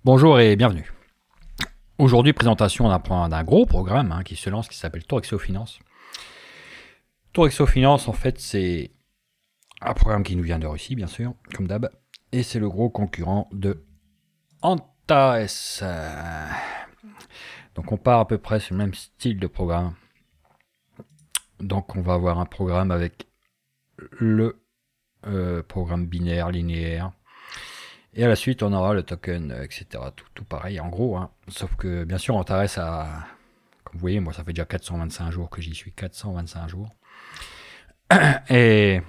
Bonjour et bienvenue. Aujourd'hui, présentation d'un gros programme qui se lance, qui s'appelle Torexo Finance. Torexo Finance, en fait, c'est un programme qui nous vient de Russie, bien sûr, comme d'hab, et c'est le gros concurrent de Antares. Donc on part à peu près sur le même style de programme. Donc on va avoir un programme avec le programme binaire, linéaire, et à la suite, on aura le token, etc. Tout pareil, en gros. Sauf que, bien sûr, Antares a... Comme vous voyez, moi, ça fait déjà 425 jours que j'y suis. 425 jours. Et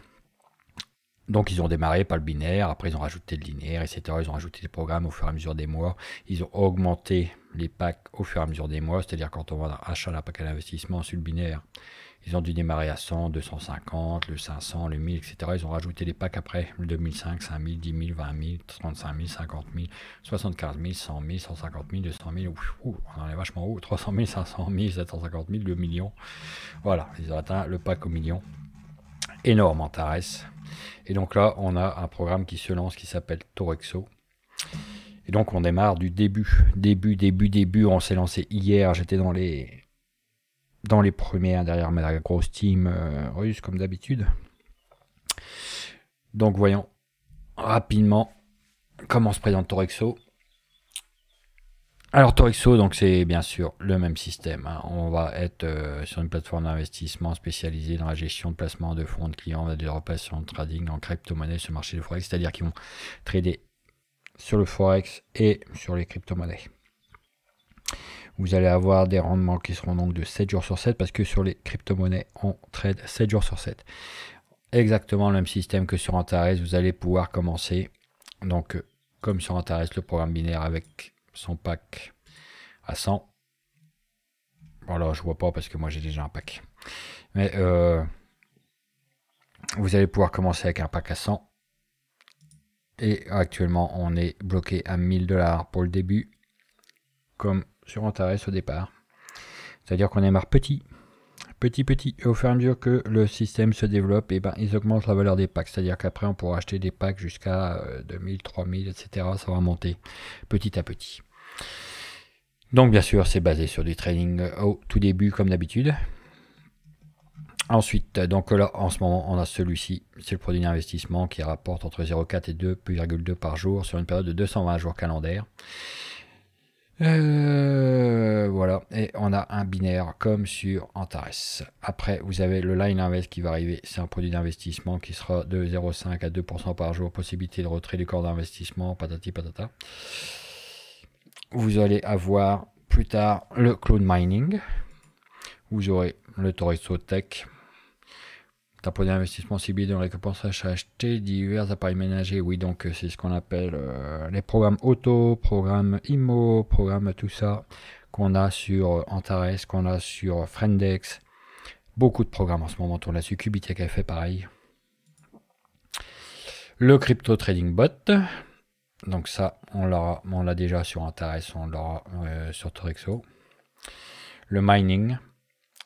donc, ils ont démarré par le binaire. Après, ils ont rajouté le linéaire, etc. Ils ont rajouté des programmes au fur et à mesure des mois. Ils ont augmenté les packs au fur et à mesure des mois. C'est-à-dire, quand on va acheter un pack à l'investissement sur le binaire, ils ont dû démarrer à 100, 250, le 500, le 1000, etc. Ils ont rajouté les packs après, le 2005, 5000, 10 000, 20 000, 35 000, 50 000, 75 000, 100 000, 150 000, 200 000. On en est vachement haut. 300 000, 500 000, 750 000, le million. Voilà, ils ont atteint le pack au million. Énorme Antares. Et donc là, on a un programme qui se lance qui s'appelle Torexo. Et donc on démarre du début. Début. On s'est lancé hier. J'étais dans les premières derrière ma grosse team russe comme d'habitude. Donc voyons rapidement comment se présente Torexo. Alors Torexo, donc c'est bien sûr le même système. On va être sur une plateforme d'investissement spécialisée dans la gestion de placement de fonds de clients, des opérations de trading en crypto-monnaie sur le marché du forex, c'est-à-dire qu'ils vont trader sur le forex et sur les crypto-monnaies. Vous allez avoir des rendements qui seront donc de 7 jours sur 7 parce que sur les crypto-monnaies, on trade 7 jours sur 7. Exactement le même système que sur Antares, vous allez pouvoir commencer, donc comme sur Antares, le programme binaire avec son pack à 100. Voilà, je vois pas parce que moi j'ai déjà un pack. Mais vous allez pouvoir commencer avec un pack à 100. Et actuellement, on est bloqué à 1000 $ pour le début, comme sur Antares au départ. C'est-à-dire qu'on démarre petit. Et au fur et à mesure que le système se développe, et ben, ils augmentent la valeur des packs. C'est-à-dire qu'après, on pourra acheter des packs jusqu'à 2000, 3000, etc. Ça va monter petit à petit. Donc, bien sûr, c'est basé sur du trading au tout début, comme d'habitude. Ensuite, donc là, en ce moment, on a celui-ci. C'est le produit d'investissement qui rapporte entre 0,4 et 2,2 par jour sur une période de 220 jours calendaires. Voilà, et on a un binaire comme sur Antares. Après, vous avez le Line Invest qui va arriver. C'est un produit d'investissement qui sera de 0,5 à 2% par jour. Possibilité de retrait du corps d'investissement, patati patata. Vous allez avoir plus tard le Cloud Mining. Vous aurez le Torexo Tech. Un produit d'investissement ciblé de récompense à acheter divers appareils ménagers. Oui, donc c'est ce qu'on appelle les programmes auto, programmes IMO, programmes tout ça qu'on a sur Antares, qu'on a sur Friendex. Beaucoup de programmes en ce moment tournent là-dessus. Cubitech a fait pareil. Le Crypto Trading Bot. Donc ça, on l'a déjà sur Antares, on l'aura sur Torexo. Le Mining.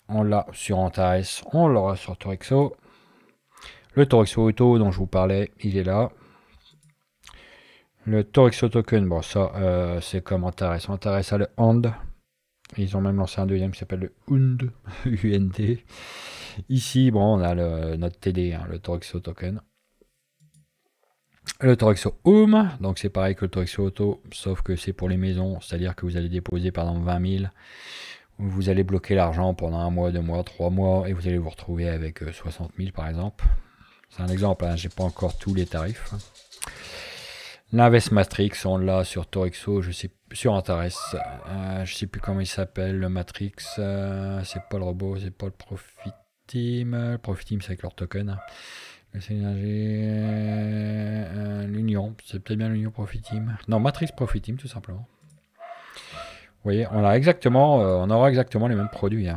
On l'a sur Antares, on l'aura sur Torexo. Le Torexo Auto dont je vous parlais, il est là. Le Torexo Token, bon ça c'est comme Antares. Antares a le HAND. Ils ont même lancé un deuxième qui s'appelle le UND. UND. Ici, bon, on a notre TD, le Torexo Token. Le Torexo Home, donc c'est pareil que le Torexo Auto, sauf que c'est pour les maisons, c'est-à-dire que vous allez déposer par exemple 20 000. Vous allez bloquer l'argent pendant 1 mois, 2 mois, 3 mois, et vous allez vous retrouver avec 60 000 par exemple. C'est un exemple, j'ai pas encore tous les tarifs. L'Invest Matrix, on l'a sur Torexo, je sais sur Antares, je sais plus comment il s'appelle, le Matrix, c'est pas le robot, c'est pas le Profit Team. Le Profit Team c'est avec leur token. L'Union, c'est peut-être bien l'Union Profit Team. Non, Matrix Profit Team tout simplement. Vous voyez, on aura exactement les mêmes produits.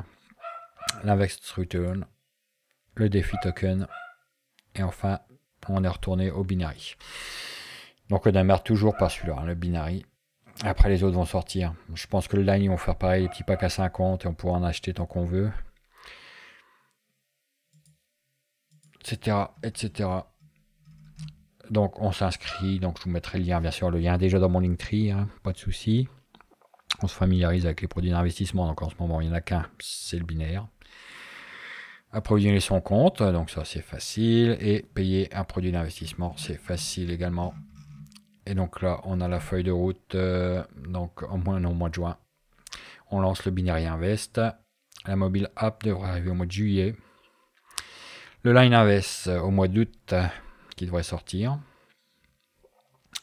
L'Invest Return, le Défi Token, et enfin, on est retourné au Binary. Donc on démarre toujours par celui-là, le Binary. Après les autres vont sortir. Je pense que le Line, ils vont faire pareil, les petits packs à 50 et on pourra en acheter tant qu'on veut. Etc. Donc on s'inscrit, donc je vous mettrai le lien, bien sûr, le lien est déjà dans mon Linktree, hein, pas de souci. On se familiarise avec les produits d'investissement, donc en ce moment il n'y en a qu'un, c'est le binaire. Approvisionner son compte, donc ça c'est facile, et payer un produit d'investissement, c'est facile également. Et donc là on a la feuille de route, donc au mois de juin. On lance le Binary Invest. La mobile app devrait arriver au mois de juillet. Le Line Invest au mois d'août qui devrait sortir.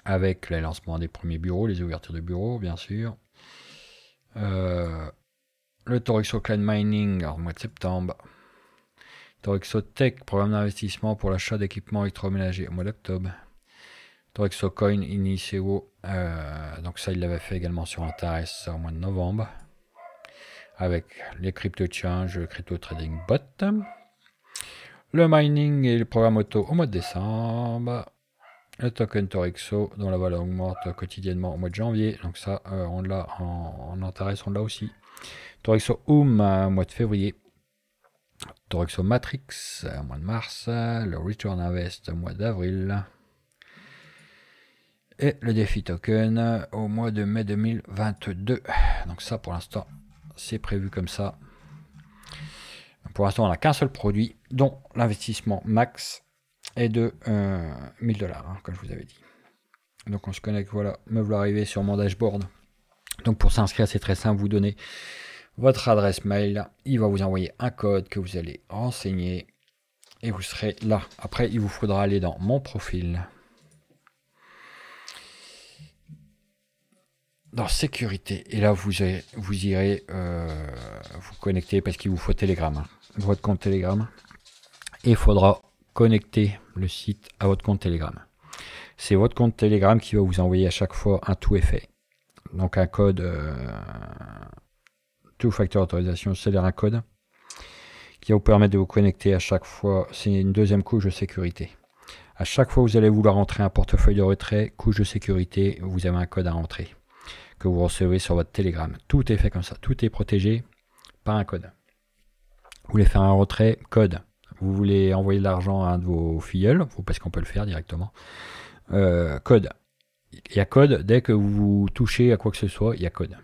Avec le lancement des premiers bureaux, les ouvertures de bureaux bien sûr. Le Torexo Cloud Mining au mois de septembre. Torexo Tech, programme d'investissement pour l'achat d'équipements électroménagers au mois d'octobre. Torexo Coin Inicio, donc ça il l'avait fait également sur Antares au mois de novembre. Avec les crypto change, le crypto trading bot. Le mining et le programme auto au mois de décembre. Le token Torexo dont la valeur augmente quotidiennement au mois de janvier. Donc ça on l'a en Antares, on l'a aussi. Torexo au mois de février. Torexo Matrix au mois de mars. Le Return Invest au mois d'avril. Et le défi token au mois de mai 2022. Donc ça pour l'instant c'est prévu comme ça. Pour l'instant on n'a qu'un seul produit dont l'investissement max est de 1000 $, hein, comme je vous avais dit. Donc on se connecte, voilà, me voilà arrivé sur mon dashboard. Donc pour s'inscrire c'est très simple, vous donnez votre adresse mail, il va vous envoyer un code que vous allez renseigner et vous serez là. Après il vous faudra aller dans mon profil. Dans sécurité, et là vous irez vous connecter parce qu'il vous faut Telegram, hein, votre compte Telegram, et il faudra connecter le site à votre compte Telegram. C'est votre compte Telegram qui va vous envoyer à chaque fois un tout effet, donc un code two factor authorization, c'est-à-dire un code qui va vous permettre de vous connecter à chaque fois. C'est une deuxième couche de sécurité. À chaque fois que vous allez vouloir rentrer un portefeuille de retrait, couche de sécurité, vous avez un code à rentrer que vous recevez sur votre Telegram. Tout est fait comme ça, tout est protégé par un code. Vous voulez faire un retrait, code. Vous voulez envoyer de l'argent à un de vos filleuls, parce qu'on peut le faire directement, code. Il y a code, dès que vous touchez à quoi que ce soit, il y a code.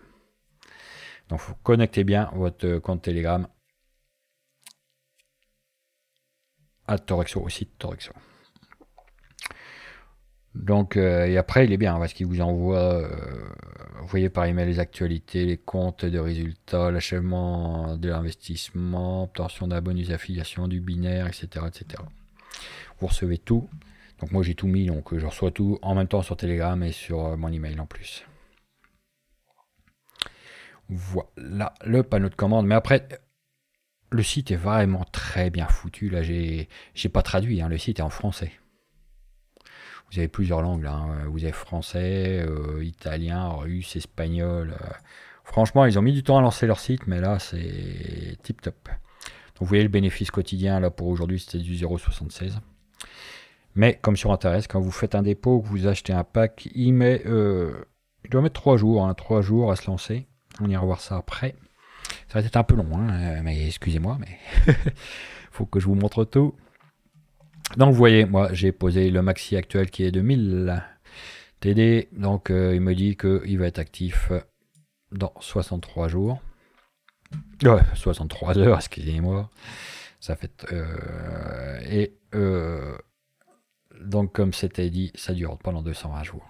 Donc vous connectez bien votre compte Telegram à Torexo, au site Torexo. Donc, et après, il est bien parce qu'il vous envoie, vous voyez par email les actualités, les comptes de résultats, l'achèvement de l'investissement, obtention d'un bonus affiliation, du binaire, etc., etc. Vous recevez tout. Donc, moi, j'ai tout mis, donc je reçois tout en même temps sur Telegram et sur mon email en plus. Voilà le panneau de commande. Mais après, le site est vraiment très bien foutu. Là, j'ai pas traduit, hein, le site est en français. Vous avez plusieurs langues là, hein. Vous avez français, italien, russe, espagnol. Franchement, ils ont mis du temps à lancer leur site, mais là, c'est tip top. Donc, vous voyez le bénéfice quotidien, là, pour aujourd'hui, c'était du 0,76. Mais, comme sur Interest, quand vous faites un dépôt, que vous achetez un pack, il doit mettre 3 jours, hein, 3 jours à se lancer. On ira voir ça après. Ça va être un peu long, hein, mais excusez-moi, mais faut que je vous montre tout. Donc vous voyez, moi j'ai posé le maxi actuel qui est de 1000 TD, donc il me dit qu'il va être actif dans 63 jours. Ouais, 63 heures, excusez-moi. Ça fait... donc comme c'était dit, ça dure pendant 220 jours.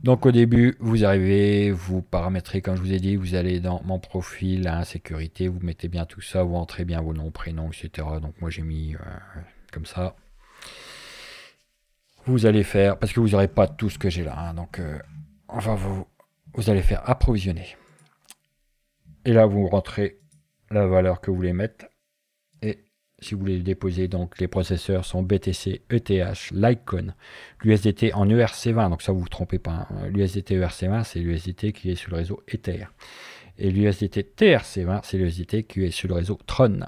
Donc au début, vous arrivez, vous paramétrez, comme je vous ai dit, vous allez dans mon profil, à sécurité, vous mettez bien tout ça, vous entrez bien vos noms, prénoms, etc. Donc moi j'ai mis comme ça. Vous allez faire, parce que vous n'aurez pas tout ce que j'ai là, hein, donc enfin vous allez faire approvisionner. Et là vous rentrez la valeur que vous voulez mettre. Et si vous voulez le déposer, donc les processeurs sont BTC, ETH, Litecoin, l'USDT en ERC20, donc ça vous vous trompez pas, hein. L'USDT ERC20 c'est l'USDT qui est sur le réseau Ether. Et l'USDT TRC20 c'est l'USDT qui est sur le réseau Tron.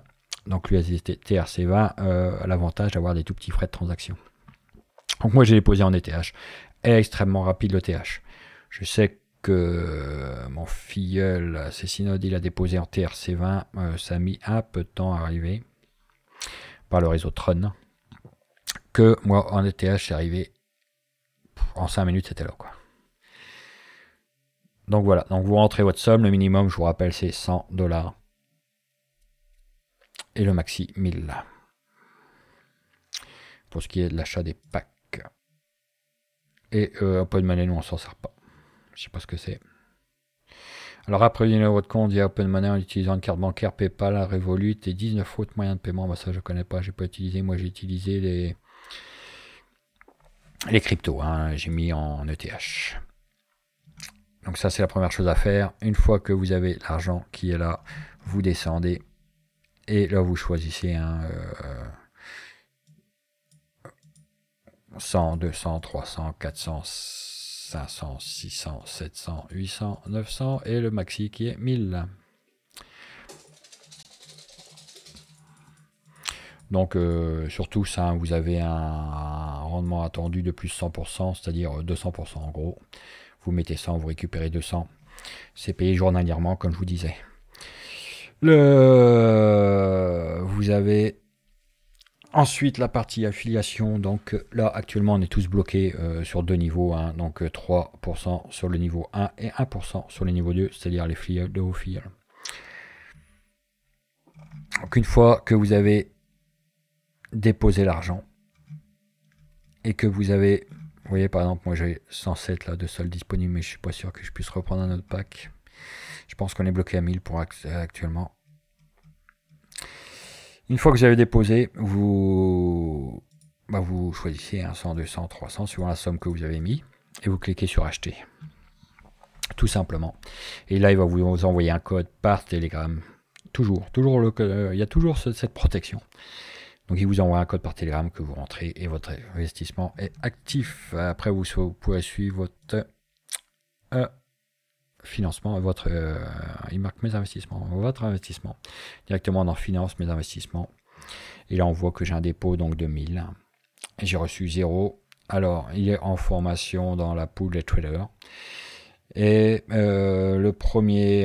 Donc l'USDT TRC20 a l'avantage d'avoir des tout petits frais de transaction. Donc moi j'ai déposé en ETH, elle est extrêmement rapide l'ETH. Je sais que mon filleul, Cécinode, il a déposé en TRC20, ça a mis un peu de temps à arriver par le réseau Tron. que moi, en ETH, c'est arrivé en 5 minutes, c'était là, quoi. Donc voilà, donc vous rentrez votre somme, le minimum, je vous rappelle, c'est 100 $. Et le maxi, 1000. Pour ce qui est de l'achat des packs. Et Open Money, nous, on s'en sert pas. Je sais pas ce que c'est. Alors après, votre compte via Open Money en utilisant une carte bancaire, PayPal, Revolut et 19 autres moyens de paiement. Bah, ça, je connais pas, j'ai pas utilisé. Moi, j'ai utilisé les cryptos. Hein. J'ai mis en ETH. Donc ça, c'est la première chose à faire. Une fois que vous avez l'argent qui est là, vous descendez. Et là, vous choisissez 100, 200, 300, 400, 500, 600, 700, 800, 900 et le maxi qui est 1000. Donc surtout ça, vous avez un rendement attendu de plus 100%, c'est-à-dire 200% en gros. Vous mettez 100, vous récupérez 200. C'est payé journalièrement, comme je vous disais. Vous avez ensuite la partie affiliation. Donc là, actuellement, on est tous bloqués sur deux niveaux. Hein, donc 3% sur le niveau 1 et 1% sur le niveau 2, c'est-à-dire les filiales de vos filiales. Donc une fois que vous avez déposé l'argent et que vous avez... Vous voyez, par exemple, moi j'ai 107 là, de soldes disponibles, mais je suis pas sûr que je puisse reprendre un autre pack. Je pense qu'on est bloqué à 1000 pour actuellement. Une fois que vous avez déposé, vous choisissez 100, 200, 300 suivant la somme que vous avez mis et vous cliquez sur acheter. Tout simplement. Et là, il va vous envoyer un code par Telegram. Toujours il y a toujours cette protection. Donc, il vous envoie un code par Telegram que vous rentrez et votre investissement est actif. Après, vous pourrez suivre votre financement, il marque mes investissements, votre investissement directement dans Finance, mes investissements. Et là, on voit que j'ai un dépôt donc de 1000. Et j'ai reçu 0. Alors, il est en formation dans la pool des traders. Et le premier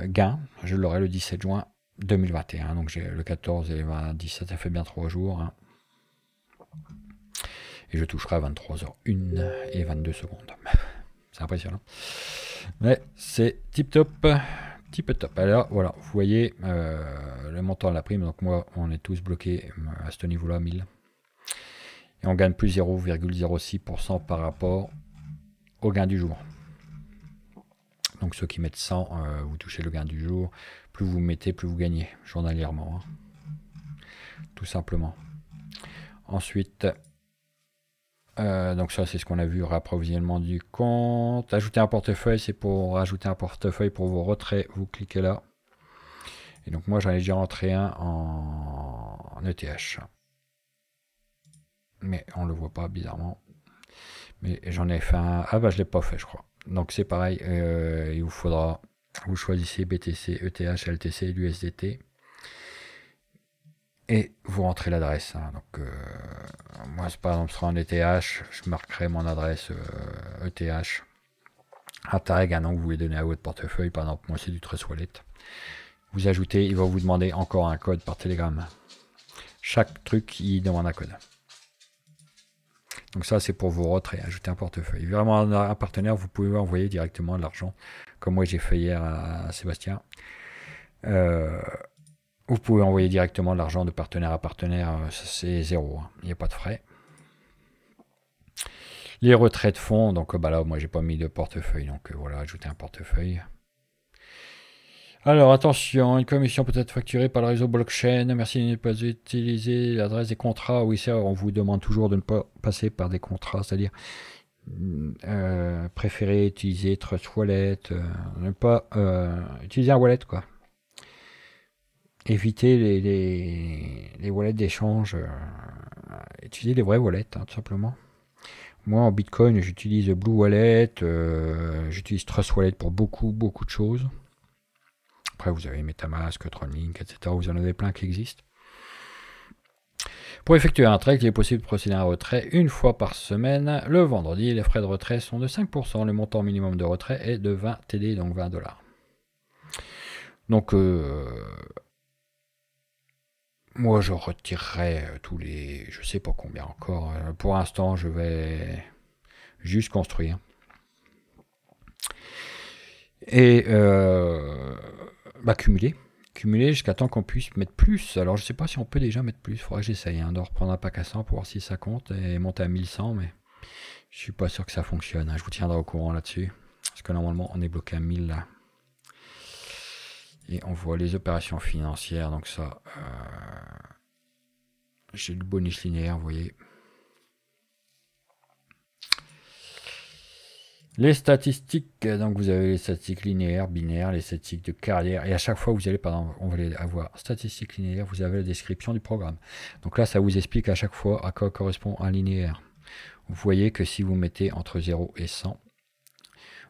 gain, je l'aurai le 17 juin 2021. Donc j'ai le 14 et le 17, ça fait bien 3 jours. Hein. Et je toucherai à 23h01 et 22 secondes. C'est impressionnant. Mais c'est tip top. Tip top. Alors voilà, vous voyez le montant de la prime. Donc moi, on est tous bloqués à ce niveau-là, 1000. Et on gagne plus 0,06% par rapport au gain du jour. Donc ceux qui mettent 100, vous touchez le gain du jour. Plus vous mettez, plus vous gagnez journalièrement. Hein. Tout simplement. Ensuite, donc ça c'est ce qu'on a vu, réapprovisionnement du compte. Ajouter un portefeuille, c'est pour rajouter un portefeuille pour vos retraits. Vous cliquez là. Et donc moi j'en ai déjà rentré un en ETH. Mais on le voit pas bizarrement. Mais j'en ai fait un... Ah bah je l'ai pas fait je crois. Donc c'est pareil, il vous faudra... Vous choisissez BTC, ETH, LTC et l'USDT. Et vous rentrez l'adresse. Hein. Donc moi par exemple sera en ETH, je marquerai mon adresse ETH. Un tag, un nom que vous voulez donner à votre portefeuille. Par exemple moi c'est du Trust Wallet. Vous ajoutez, il va vous demander encore un code par Telegram. Chaque truc il demande un code. Donc ça, c'est pour vos retraits, ajouter un portefeuille. Vraiment un partenaire, vous pouvez envoyer directement de l'argent, comme moi j'ai fait hier à Sébastien. Vous pouvez envoyer directement de l'argent de partenaire à partenaire, c'est 0, hein. Il n'y a pas de frais. Les retraits de fonds, donc bah là, moi j'ai pas mis de portefeuille, donc voilà, ajouter un portefeuille. Alors attention, une commission peut être facturée par le réseau blockchain. Merci de ne pas utiliser l'adresse des contrats. Oui, ça, on vous demande toujours de ne pas passer par des contrats, c'est-à-dire préférer utiliser Trust Wallet, ne pas utiliser un wallet, quoi. Éviter les wallets d'échange, utiliser les vrais wallets, hein, tout simplement. Moi, en Bitcoin, j'utilise Blue Wallet, j'utilise Trust Wallet pour beaucoup de choses. Après, vous avez MetaMask, Tronlink, etc. Vous en avez plein qui existent. Pour effectuer un trade, il est possible de procéder à un retrait une fois par semaine. Le vendredi, les frais de retrait sont de 5%. Le montant minimum de retrait est de 20 TD, donc 20 $. Donc, Moi, je retirerai tous les... Je sais pas combien encore. Pour l'instant, je vais juste construire. Et cumuler. Cumuler jusqu'à temps qu'on puisse mettre plus. Alors, je sais pas si on peut déjà mettre plus. Il faudrait que j'essaye de reprendre un pack à 100 pour voir si ça compte et monter à 1100. Mais je suis pas sûr que ça fonctionne. Je vous tiendrai au courant là-dessus. Parce que normalement, on est bloqué à 1000 là. Et on voit les opérations financières. Donc ça... j'ai le bonus linéaire, vous voyez. Les statistiques, donc vous avez les statistiques linéaires, binaires, les statistiques de carrière, et à chaque fois vous allez, par exemple, on va avoir statistiques linéaires, vous avez la description du programme. Donc là, ça vous explique à chaque fois à quoi correspond un linéaire. Vous voyez que si vous mettez entre 0 et 100,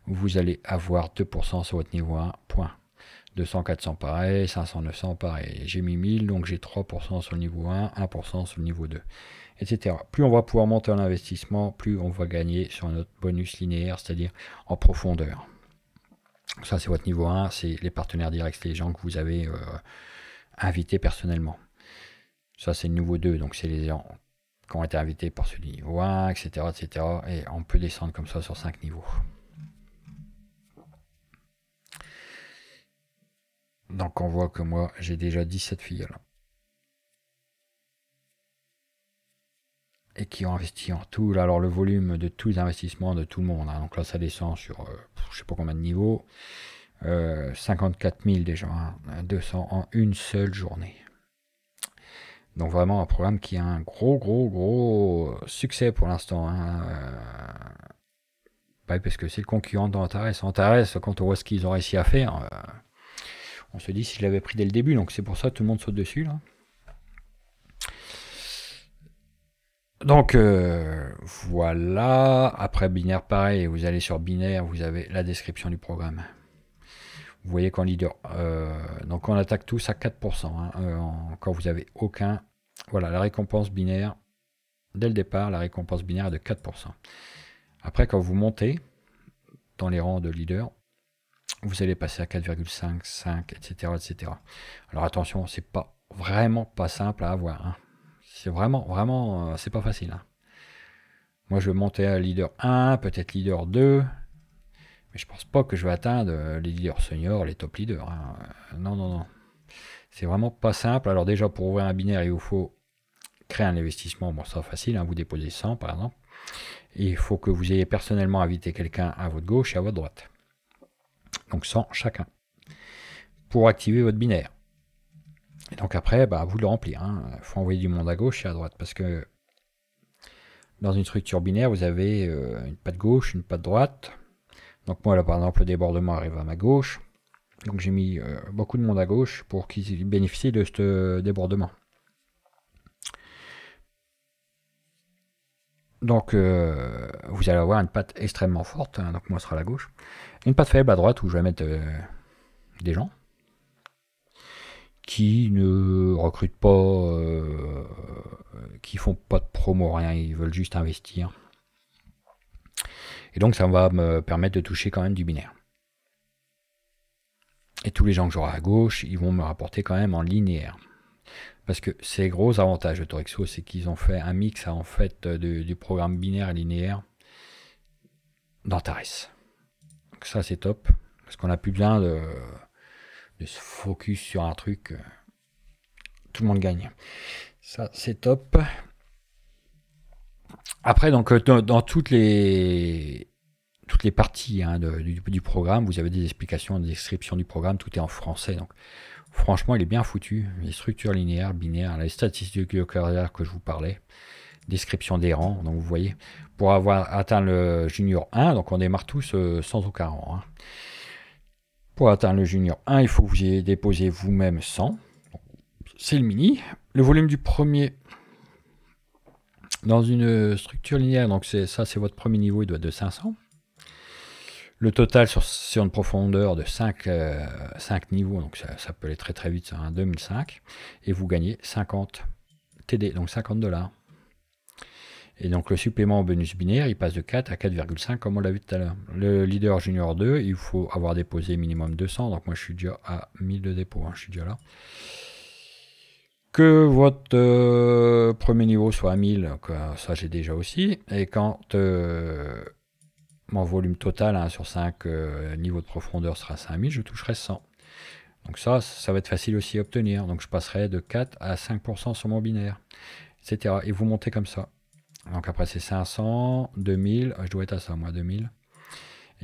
vous allez avoir 2% sur votre niveau 1, point. 200, 400 pareil, 500, 900 pareil. J'ai mis 1000, donc j'ai 3% sur le niveau 1, 1% sur le niveau 2. Etc. Plus on va pouvoir monter en investissement, plus on va gagner sur notre bonus linéaire, c'est-à-dire en profondeur. Ça, c'est votre niveau 1, c'est les partenaires directs, c'est les gens que vous avez invités personnellement. Ça, c'est le niveau 2, donc c'est les gens qui ont été invités par ce niveau 1, etc., etc. Et on peut descendre comme ça sur 5 niveaux. Donc on voit que moi, j'ai déjà 17 filles là. Et qui ont investi en tout. Là, alors le volume de tous les investissements de tout le monde. Hein. Donc là, ça descend sur je sais pas combien de niveaux. 54 000 déjà. Hein, 200 en une seule journée. Donc vraiment un programme qui a un gros succès pour l'instant. Hein. Parce que c'est le concurrent d'Antares. Antares, quand on voit ce qu'ils ont réussi à faire, on se dit s'il l'avait pris dès le début. Donc c'est pour ça que tout le monde saute dessus là. Donc voilà, après binaire pareil, vous allez sur binaire, vous avez la description du programme. Vous voyez qu'en leader, donc on attaque tous à 4%, hein, quand vous avez aucun, voilà la récompense binaire, dès le départ la récompense binaire est de 4%. Après quand vous montez dans les rangs de leader, vous allez passer à 4,5, 5, etc., etc. Alors attention, c'est pas vraiment pas simple à avoir, hein. C'est vraiment, c'est pas facile. Hein. Moi, je vais monter à leader 1, peut-être leader 2. Mais je pense pas que je vais atteindre les leaders seniors, les top leaders. Hein. Non. C'est vraiment pas simple. Alors déjà, pour ouvrir un binaire, il vous faut créer un investissement. Bon, ça facile, hein. Vous déposez 100 par exemple. Et il faut que vous ayez personnellement invité quelqu'un à votre gauche et à votre droite. Donc 100 chacun. Pour activer votre binaire. Et donc après, vous le remplir. Il faut envoyer du monde à gauche et à droite. Parce que dans une structure binaire, vous avez une patte gauche, une patte droite. Donc moi là par exemple le débordement arrive à ma gauche. Donc j'ai mis beaucoup de monde à gauche pour qu'ils bénéficient de ce débordement. Donc vous allez avoir une patte extrêmement forte, hein, donc moi ce sera la gauche. Une patte faible à droite où je vais mettre des gens qui ne recrutent pas, qui font pas de promo, rien, ils veulent juste investir. Et donc ça va me permettre de toucher quand même du binaire. Et tous les gens que j'aurai à gauche, ils vont me rapporter quand même en linéaire. Parce que c'est gros avantage de Torexo, c'est qu'ils ont fait un mix en fait du programme binaire et linéaire d'Antares. Donc ça c'est top, parce qu'on n'a plus besoin de se focus sur un truc. Tout le monde gagne. Ça c'est top. Après donc dans toutes les parties du programme, vous avez des explications, des descriptions du programme, tout est en français. Donc franchement, il est bien foutu. Les structures linéaires, binaires, les statistiques de carrière que je vous parlais, description des rangs. Donc vous voyez, pour avoir atteint le junior 1, donc on démarre tous sans aucun rang. Hein. Pour atteindre le junior 1, il faut que vous ayez déposé vous-même 100. C'est le mini. Le volume du premier dans une structure linéaire, donc ça c'est votre premier niveau, il doit être de 500. Le total sur une profondeur de 5 niveaux, donc ça peut aller très vite, c'est un 2005. Et vous gagnez 50 TD, donc 50 $. Et donc le supplément au bonus binaire, il passe de 4 à 4,5 comme on l'a vu tout à l'heure. Le leader junior 2, il faut avoir déposé minimum 200, donc moi je suis déjà à 1000 de dépôt, hein, je suis déjà là. que votre premier niveau soit à 1000, ça j'ai déjà aussi. Et quand mon volume total hein, sur 5 niveaux de profondeur sera 5000, je toucherai 100. Donc ça va être facile aussi à obtenir. Donc je passerai de 4 à 5% sur mon binaire, etc. Et vous montez comme ça. Donc après c'est 500, 2000, je dois être à ça moi, 2000.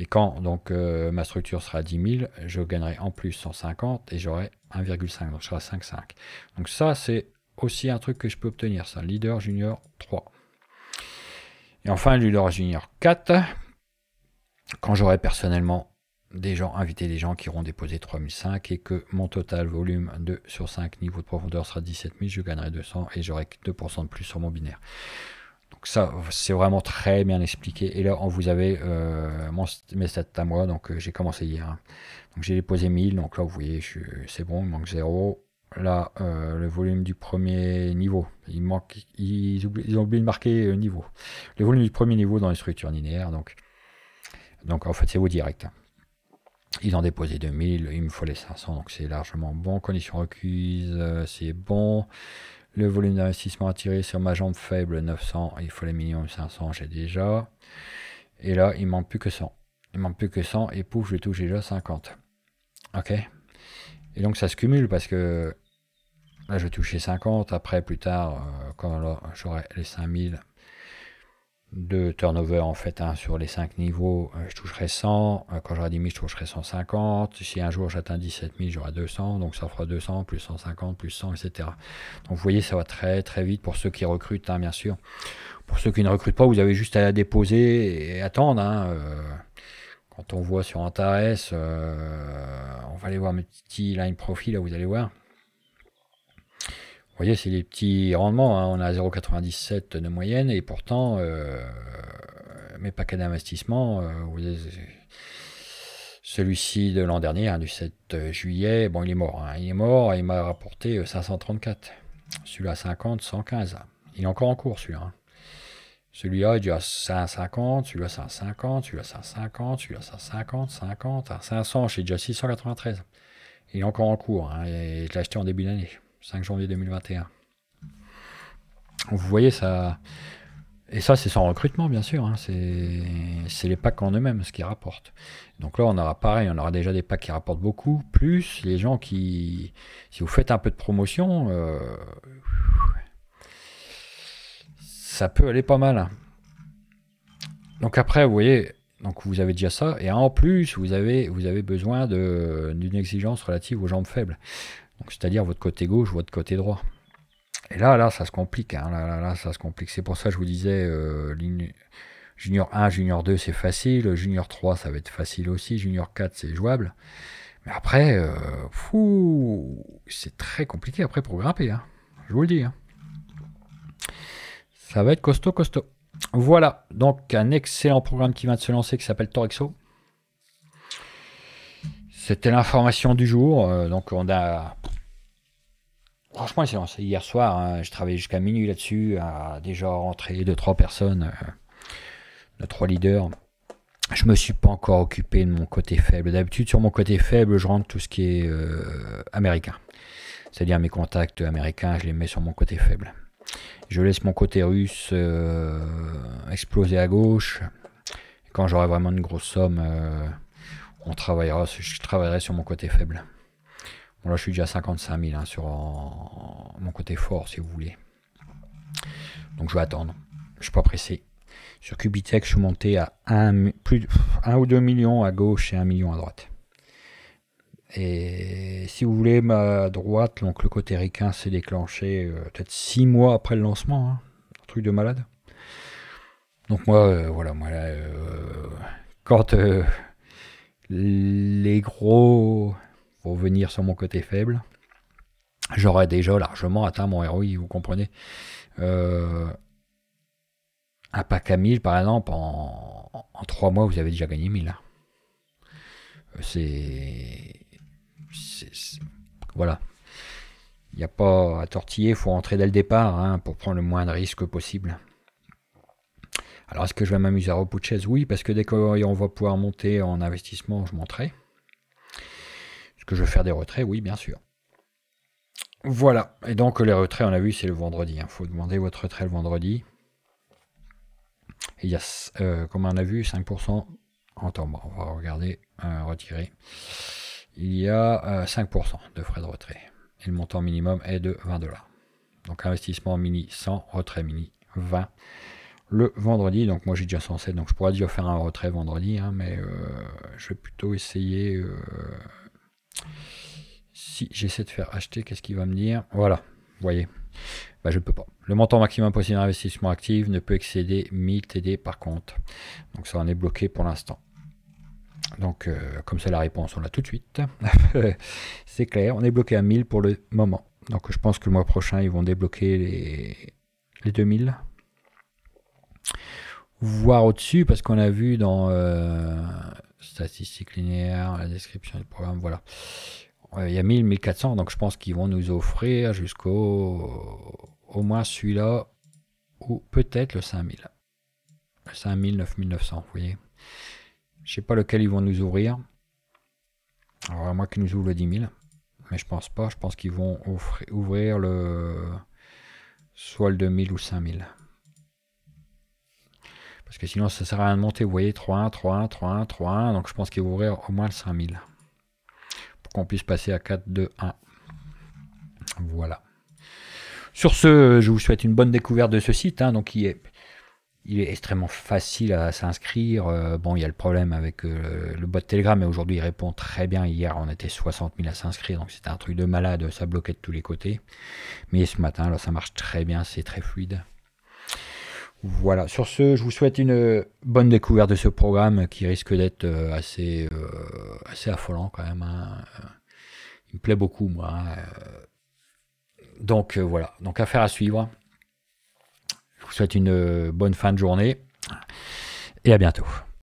Et quand donc ma structure sera à 10 000, je gagnerai en plus 150 et j'aurai 1,5, donc je serai à 5,5. Donc ça c'est aussi un truc que je peux obtenir, ça, leader junior 3. Et enfin leader junior 4, quand j'aurai personnellement invité des gens qui auront déposé 3005 et que mon total volume sur 5 niveaux de profondeur sera 17 000, je gagnerai 200 et j'aurai 2% de plus sur mon binaire. Donc ça, c'est vraiment très bien expliqué. Et là, vous avez mes stats à moi. Donc j'ai commencé hier. Hein. Donc j'ai déposé 1000. Donc là, vous voyez, c'est bon, il manque 0. Là, le volume du premier niveau. Ils ont oublié de marquer niveau. Le volume du premier niveau dans les structures linéaires. Donc en fait, c'est vos directs. Hein. Ils ont déposé 2000. Il me faut les 500. Donc c'est largement bon. Conditions requises, c'est bon. Le volume d'investissement à tirer sur ma jambe faible, 900. Il faut les minimum 500, j'ai déjà. Et là, il ne manque plus que 100. Il ne manque plus que 100 et pouf, je touche déjà 50. Ok. Et donc, ça se cumule parce que là, je vais toucher 50. Après, plus tard, quand j'aurai les 5000 de turnover en fait hein, sur les 5 niveaux, je toucherai 100. Quand j'aurai 10 000, je toucherai 150. Si un jour j'atteins 17 000, j'aurai 200. Donc ça fera 200, plus 150, plus 100, etc. Donc vous voyez, ça va très très vite pour ceux qui recrutent, hein, bien sûr. Pour ceux qui ne recrutent pas, vous avez juste à la déposer et attendre. Hein, quand on voit sur Antares, on va aller voir mes petits line profit, là vous allez voir. Vous voyez, c'est les petits rendements. Hein. On a 0,97 de moyenne et pourtant, mes paquets d'investissement, celui-ci de l'an dernier, hein, du 7 juillet, bon, il est mort. Hein. Il est mort et il m'a rapporté 534. Celui-là, 50, 115. Il est encore en cours, celui-là. Hein. Celui-là, il est déjà 550, celui-là, 150, celui-là, 150, celui-là, 150, 50, 500, j'ai déjà 693. Il est encore en cours hein, et je l'ai acheté en début d'année. 5 janvier 2021. Vous voyez ça, et ça c'est sans recrutement bien sûr, hein. C'est les packs en eux-mêmes ce qui rapportent. Donc là on aura pareil, on aura déjà des packs qui rapportent beaucoup, plus les gens qui, si vous faites un peu de promotion, ça peut aller pas mal. Donc après vous voyez, donc vous avez déjà ça, et en plus vous avez besoin d'une exigence relative aux jambes faibles. Donc c'est-à-dire votre côté gauche, votre côté droit. Et là, ça se complique. Hein. Là, ça se complique. C'est pour ça que je vous disais, Junior 1, Junior 2, c'est facile. Junior 3, ça va être facile aussi. Junior 4, c'est jouable. Mais après, c'est très compliqué après pour grimper. Hein. Je vous le dis. Hein. Ça va être costaud, costaud. Voilà. Donc, un excellent programme qui vient de se lancer qui s'appelle Torexo. C'était l'information du jour. Donc, on a... Franchement, il s'est lancé hier soir. Hein, je travaillais jusqu'à minuit là-dessus. À déjà rentré 2-3 personnes, 3 leaders. Je me suis pas encore occupé de mon côté faible. D'habitude, sur mon côté faible, je rentre tout ce qui est américain. C'est-à-dire mes contacts américains, je les mets sur mon côté faible. Je laisse mon côté russe exploser à gauche. Et quand j'aurai vraiment une grosse somme, je travaillerai sur mon côté faible. Bon là je suis déjà à 55 000 hein, sur mon côté fort si vous voulez. Donc je vais attendre. Je suis pas pressé. Sur Cubitech je suis monté à 1 ou 2 millions à gauche et 1 million à droite. Et si vous voulez ma droite, donc le côté ricain s'est déclenché peut-être 6 mois après le lancement. Hein, un truc de malade. Donc moi voilà, moi là, quand les gros vont venir sur mon côté faible, j'aurais déjà largement atteint mon ROI, vous comprenez. Un pack à 1000 par exemple, en 3 mois vous avez déjà gagné 1000. Voilà. Il n'y a pas à tortiller, il faut rentrer dès le départ hein, pour prendre le moins de risques possible. Alors est-ce que je vais m'amuser à repoucher? Oui, parce que dès qu'on va pouvoir monter en investissement, je monterai. Est-ce que je vais faire des retraits? Oui, bien sûr. Voilà, et donc les retraits, on a vu, c'est le vendredi. Il faut demander votre retrait le vendredi. Et il y a, comme on a vu, 5%. Attends, bon, on va regarder, retirer. Il y a 5% de frais de retrait. Et le montant minimum est de 20 $. Donc investissement mini 100, retrait mini 20 le vendredi. Donc moi j'ai déjà 107, donc je pourrais déjà faire un retrait vendredi, hein, mais je vais plutôt essayer. Si j'essaie de faire acheter, qu'est-ce qu'il va me dire? Voilà, vous voyez, bah, je ne peux pas. Le montant maximum possible d'investissement actif ne peut excéder 1000 TD par compte. Donc ça en est bloqué pour l'instant. Donc comme c'est la réponse, on l'a tout de suite. C'est clair, on est bloqué à 1000 pour le moment. Donc je pense que le mois prochain, ils vont débloquer les 2000. Voir au-dessus, parce qu'on a vu dans statistiques linéaires, la description du programme, voilà. Il y a 1000, 1400, donc je pense qu'ils vont nous offrir jusqu'au au moins celui-là, ou peut-être le 5000. Le 5000, 9900, vous voyez. Je sais pas lequel ils vont nous ouvrir. Alors à moins qu'ils nous ouvrent le 10 000. Mais je pense pas. Je pense qu'ils vont ouvrir soit le 2000 ou 5000. Parce que sinon ça sert à rien de monter. Vous voyez, 3-1, 3-1, 3-1, 3-1. Donc je pense qu'ils vont ouvrir au moins le 5000. Pour qu'on puisse passer à 4, 2, 1. Voilà. Sur ce, je vous souhaite une bonne découverte de ce site. Hein, donc il est extrêmement facile à s'inscrire. Bon, il y a le problème avec le bot Telegram, mais aujourd'hui il répond très bien. Hier, on était 60 000 à s'inscrire, donc c'était un truc de malade, ça bloquait de tous les côtés. Mais ce matin, là, ça marche très bien, c'est très fluide. Voilà, sur ce, je vous souhaite une bonne découverte de ce programme qui risque d'être assez affolant quand même. Hein. Il me plaît beaucoup, moi. Hein. Donc voilà, donc affaire à suivre. Je vous souhaite une bonne fin de journée et à bientôt.